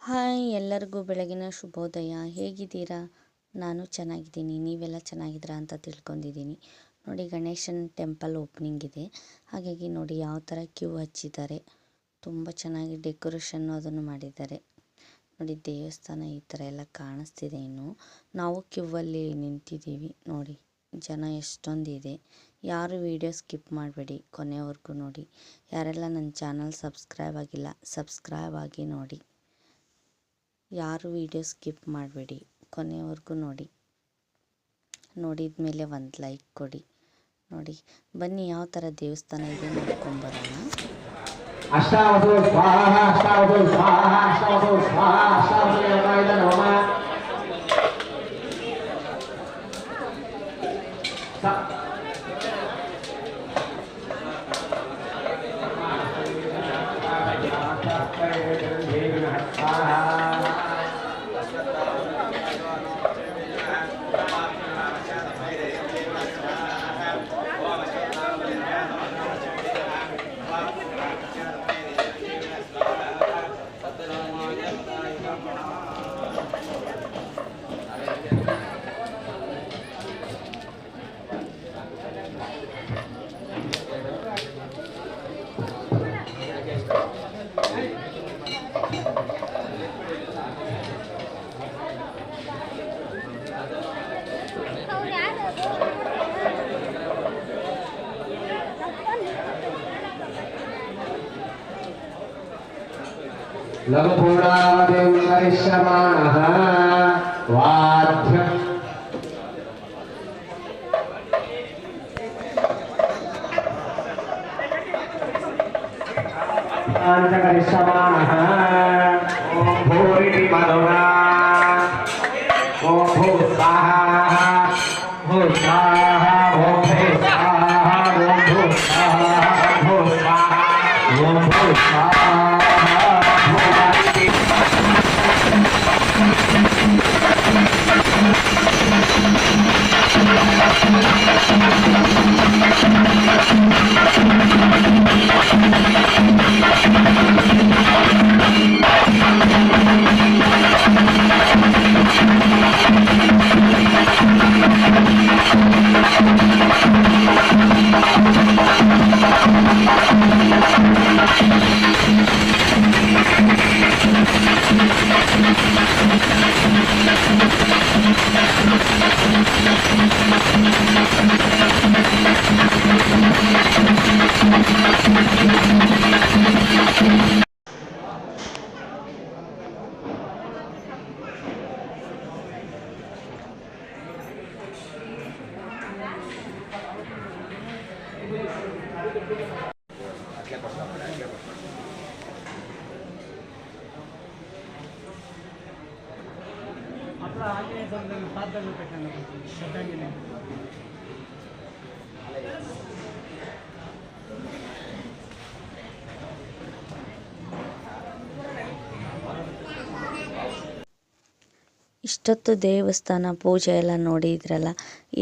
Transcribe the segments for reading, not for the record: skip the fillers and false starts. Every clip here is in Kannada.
ಹಾಯ್ ಎಲ್ಲರಿಗೂ ಬೆಳಗಿನ ಶುಭೋದಯ. ಹೇಗಿದ್ದೀರಾ? ನಾನು ಚೆನ್ನಾಗಿದ್ದೀನಿ. ನೀವೆಲ್ಲ ಚೆನ್ನಾಗಿದ್ದೀರಾ ಅಂತ ತಿಳ್ಕೊಂಡಿದ್ದೀನಿ. ನೋಡಿ, ಗಣೇಶನ ಟೆಂಪಲ್ ಓಪನಿಂಗ್ ಇದೆ. ಹಾಗಾಗಿ ನೋಡಿ ಯಾವ ಥರ ಕ್ಯೂ ಹಚ್ಚಿದ್ದಾರೆ. ತುಂಬ ಚೆನ್ನಾಗಿ ಡೆಕೋರೇಷನ್ ಅದನ್ನು ಮಾಡಿದ್ದಾರೆ. ನೋಡಿ, ದೇವಸ್ಥಾನ ಈ ಥರ ಎಲ್ಲ ಕಾಣಿಸ್ತಿದೆ. ಇನ್ನು ನಾವು ಕ್ಯೂವಲ್ಲಿ ನಿಂತಿದ್ದೀವಿ. ನೋಡಿ ಜನ ಎಷ್ಟೊಂದಿದೆ. ಯಾರು ವಿಡಿಯೋ ಸ್ಕಿಪ್ ಮಾಡಬೇಡಿ, ಕೊನೆವರೆಗೂ ನೋಡಿ. ಯಾರೆಲ್ಲ ನನ್ನ ಚಾನಲ್ ಸಬ್ಸ್ಕ್ರೈಬ್ ಆಗಿಲ್ಲ, ಸಬ್ಸ್ಕ್ರೈಬ್ ಆಗಿ ನೋಡಿ. ಯಾರು ವಿಡಿಯೋ ಸ್ಕಿಪ್ ಮಾಡಬೇಡಿ, ಕೊನೆವರೆಗೂ ನೋಡಿ. ನೋಡಿದ ಮೇಲೆ ಒಂದು ಲೈಕ್ ಕೊಡಿ. ನೋಡಿ, ಬನ್ನಿ ಯಾವ ಥರ ದೇವಸ್ಥಾನ ಇದೆ ನೋಡ್ಕೊಂಬರೋಣ. ಅಷ್ಟಾವಧು ಸ್ವಾಹ ಅಷ್ಟಾವಧು ಸ್ವಾಹ ಅಷ್ಟಾವಧು ಸ್ವಾಹ ಅಷ್ಟಾವಧು ನಮಃ. लघुपूर्णावधिं करिष्यमाणः वाद्यम् करिष्यमाणः ॐ भूरिति मधुना ॐ भू स्वाहा भू स्वाहा ॐ भू स्वाहा ॐ भू स्वाहा भू स्वाहा ॐ भू स्वाहा. ಇಷ್ಟೊತ್ತು ದೇವಸ್ಥಾನ ಪೂಜೆ ಎಲ್ಲ ನೋಡಿದ್ರಲ್ಲ,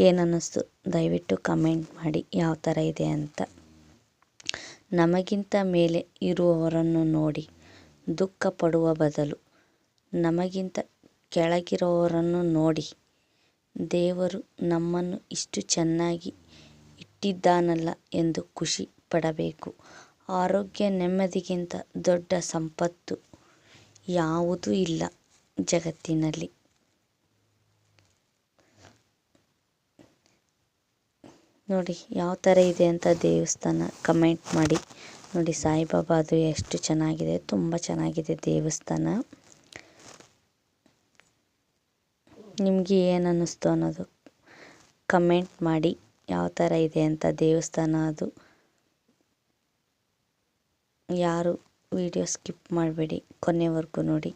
ಏನನ್ನಿಸ್ತು ದಯವಿಟ್ಟು ಕಮೆಂಟ್ ಮಾಡಿ ಯಾವ ಥರ ಇದೆ ಅಂತ. ನಮಗಿಂತ ಮೇಲೆ ಇರುವವರನ್ನು ನೋಡಿ ದುಃಖ ಪಡುವ ಬದಲು ನಮಗಿಂತ ಕೆಳಗಿರೋವರನ್ನು ನೋಡಿ ದೇವರು ನಮ್ಮನ್ನು ಇಷ್ಟು ಚೆನ್ನಾಗಿ ಇಟ್ಟಿದ್ದಾನಲ್ಲ ಎಂದು ಖುಷಿ ಪಡಬೇಕು. ಆರೋಗ್ಯ ನೆಮ್ಮದಿಗಿಂತ ದೊಡ್ಡ ಸಂಪತ್ತು ಯಾವುದೂ ಇಲ್ಲ ಜಗತ್ತಿನಲ್ಲಿ. ನೋಡಿ ಯಾವ ಥರ ಇದೆ ಅಂತ ದೇವಸ್ಥಾನ ಕಮೆಂಟ್ ಮಾಡಿ. ನೋಡಿ ಸಾಯಿಬಾಬಾ ಅದು ಎಷ್ಟು ಚೆನ್ನಾಗಿದೆ, ತುಂಬ ಚೆನ್ನಾಗಿದೆ ದೇವಸ್ಥಾನ. ನಿಮಗೆ ಏನು ಅನ್ನಿಸ್ತು ಅನ್ನೋದು ಕಮೆಂಟ್ ಮಾಡಿ. ಯಾವ ಥರ ಇದೆ ಅಂತ ದೇವಸ್ಥಾನ ಅದು. ಯಾರು ವಿಡಿಯೋ ಸ್ಕಿಪ್ ಮಾಡಬೇಡಿ, ಕೊನೆವರೆಗೂ ನೋಡಿ.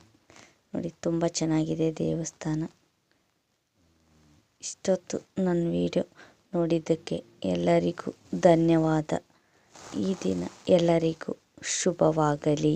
ನೋಡಿ ತುಂಬ ಚೆನ್ನಾಗಿದೆ ದೇವಸ್ಥಾನ. ಇಷ್ಟೊತ್ತು ನನ್ನ ವಿಡಿಯೋ ನೋಡಿದ್ದಕ್ಕೆ ಎಲ್ಲರಿಗೂ ಧನ್ಯವಾದ. ಈ ದಿನ ಎಲ್ಲರಿಗೂ ಶುಭವಾಗಲಿ.